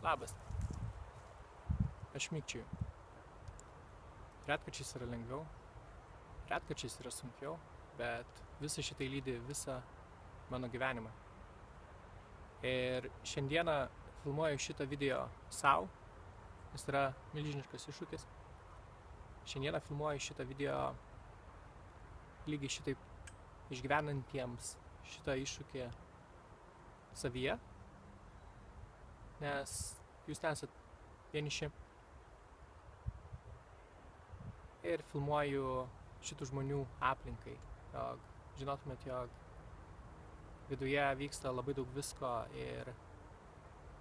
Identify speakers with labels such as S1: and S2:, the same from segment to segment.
S1: Labas. Aš mikčioju. Retkarčiais yra lengviau, retkarčiais yra sunkiau, bet visa šitai lydi visą mano gyvenimą. Ir šiandieną filmuoju šitą video sau, nes yra milžiniškas iššūkis. Šiandieną filmuoju šitą video lygiai šitaip išgyvenantiems šitą iššūkį savyje, nes jūs nesat vieniši. Ir filmuoju šitų žmonių aplinkai, jog žinotumėt, jog viduje vyksta labai daug visko ir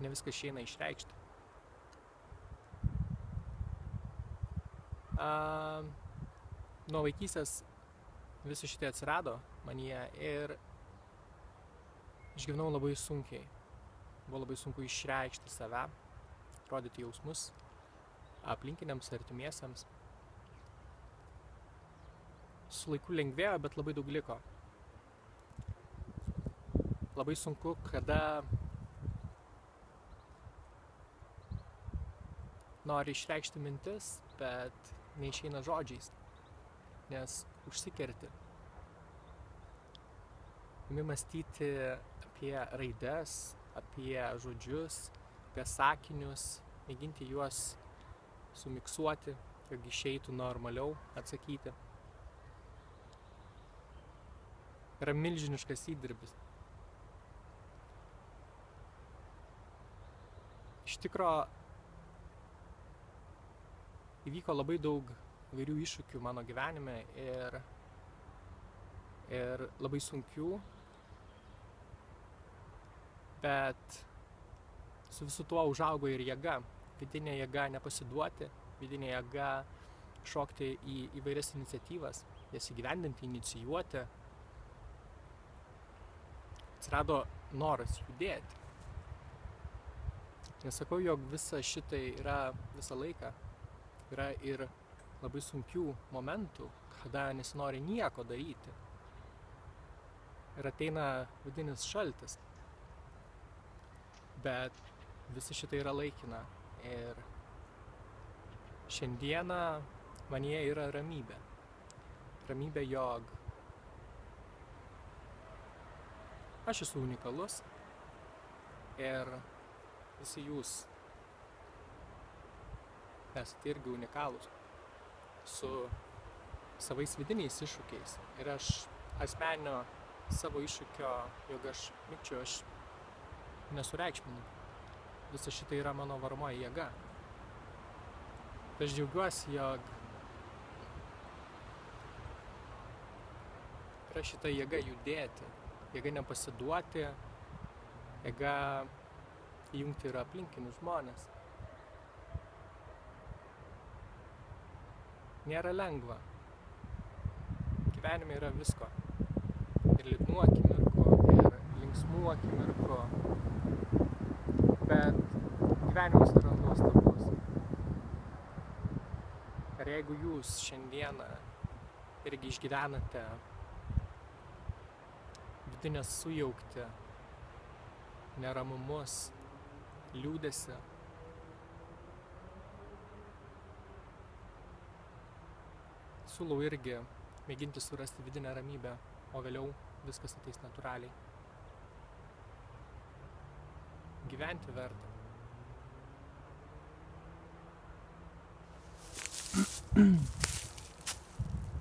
S1: ne viskas išeina išreikšti. Nuo vaikystės visi šitie atsirado manyje ir išgyvenau labai sunkiai. Buvo labai sunku išreikšti save, rodyti jausmus aplinkiniams, artimiesiems. Su laiku lengvėjo, bet labai daug liko. Labai sunku, kada nori išreikšti mintis, bet neišeina žodžiais, nes užsikerti. Imi mąstyti apie raides, apie žodžius, apie sakinius, mėginti juos sumiksuoti, jog išeitų normaliau atsakyti. Yra milžiniškas įdirbis. Iš tikro įvyko labai daug įvairių iššūkių mano gyvenime ir labai sunkių, bet su visu tuo užaugo ir jėga, vidinė jėga nepasiduoti, vidinė jėga šokti į įvairias iniciatyvas, jas įgyvendinti, inicijuoti. Atsirado noras judėti. Nesakau, jog visa šitai yra visą laiką. Yra ir labai sunkių momentų, kada nesinori nieko daryti. Ir ateina vidinis šaltis. Bet visa šitai yra laikina. Ir šiandieną manyje yra ramybė. Ramybė, jog aš esu unikalus ir visi jūs esate irgi unikalūs su savais vidiniais iššūkiais. Ir aš asmeninio savo iššūkio, jog aš mikčioju, aš nesureikšminu. Visa šitai yra mano varomoji jėga. Aš džiaugiuosi, jog yra šita jėga judėti. Jėga nepasiduoti, jėga įjungti ir aplinkinius žmonės. Nėra lengva. Gyvenime yra visko. Ir liūdnų akimirkų, ir linksmų akimirkų. Bet gyvenimas yra nuostabus. Ir jeigu jūs šiandieną irgi išgyvenate vidinę sujaukti, neramumus, liūdesį, siūlau irgi mėginti surasti vidinę ramybę, o vėliau viskas ateis natūraliai. Gyventi verta.